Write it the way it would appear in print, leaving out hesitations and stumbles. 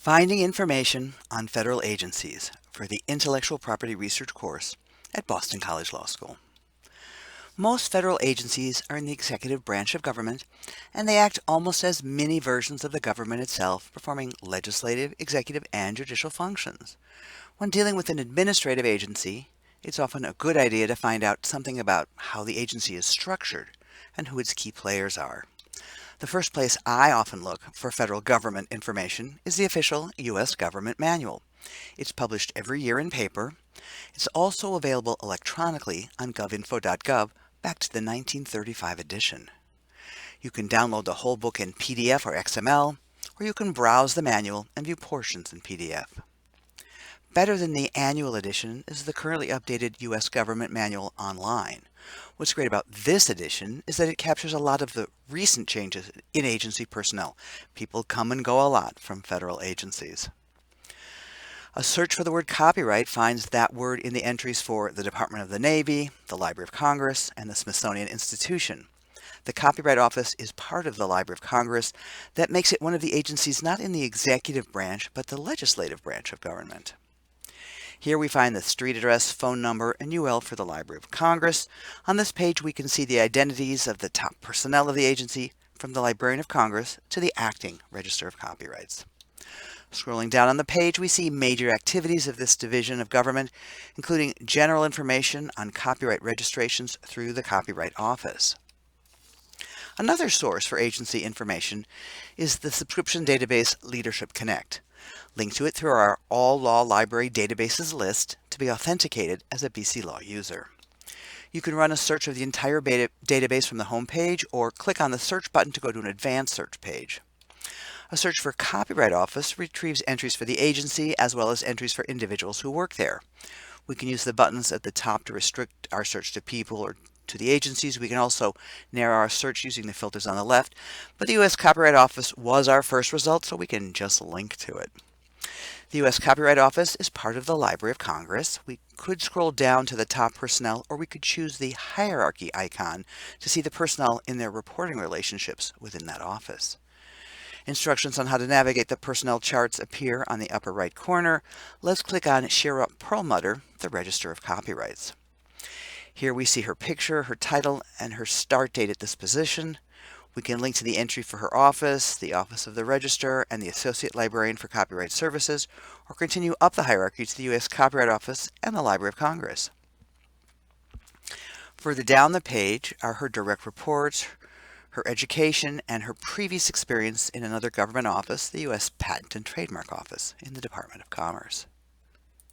Finding information on federal agencies for the Intellectual Property Research course at Boston College Law School. Most federal agencies are in the executive branch of government, and they act almost as mini versions of the government itself, performing legislative, executive, and judicial functions. When dealing with an administrative agency, it's often a good idea to find out something about how the agency is structured and who its key players are. The first place I often look for federal government information is the official U.S. Government Manual. It's published every year in paper. It's also available electronically on govinfo.gov back to the 1935 edition. You can download the whole book in PDF or XML, or you can browse the manual and view portions in PDF. Better than the annual edition is the currently updated U.S. Government Manual online. What's great about this edition is that it captures a lot of the recent changes in agency personnel. People come and go a lot from federal agencies. A search for the word copyright finds that word in the entries for the Department of the Navy, the Library of Congress, and the Smithsonian Institution. The Copyright Office is part of the Library of Congress. That makes it one of the agencies not in the executive branch, but the legislative branch of government. Here we find the street address, phone number, and UL for the Library of Congress. On this page we can see the identities of the top personnel of the agency, from the Librarian of Congress to the acting Register of Copyrights. Scrolling down on the page we see major activities of this division of government, including general information on copyright registrations through the Copyright Office. Another source for agency information is the subscription database Leadership Connect. Link to it through our All Law Library Databases list to be authenticated as a BC Law user. You can run a search of the entire database from the home page, or click on the search button to go to an advanced search page. A search for Copyright Office retrieves entries for the agency as well as entries for individuals who work there. We can use the buttons at the top to restrict our search to people or to the agencies. We can also narrow our search using the filters on the left, but the U.S. Copyright Office was our first result, so we can just link to it. The U.S. Copyright Office is part of the Library of Congress. We could scroll down to the top personnel, or we could choose the hierarchy icon to see the personnel in their reporting relationships within that office. Instructions on how to navigate the personnel charts appear on the upper right corner. Let's click on Shira Perlmutter, the Register of Copyrights. Here we see her picture, her title, and her start date at this position. We can link to the entry for her office, the Office of the Registrar, and the Associate Librarian for Copyright Services, or continue up the hierarchy to the U.S. Copyright Office and the Library of Congress. Further down the page are her direct reports, her education, and her previous experience in another government office, the U.S. Patent and Trademark Office in the Department of Commerce.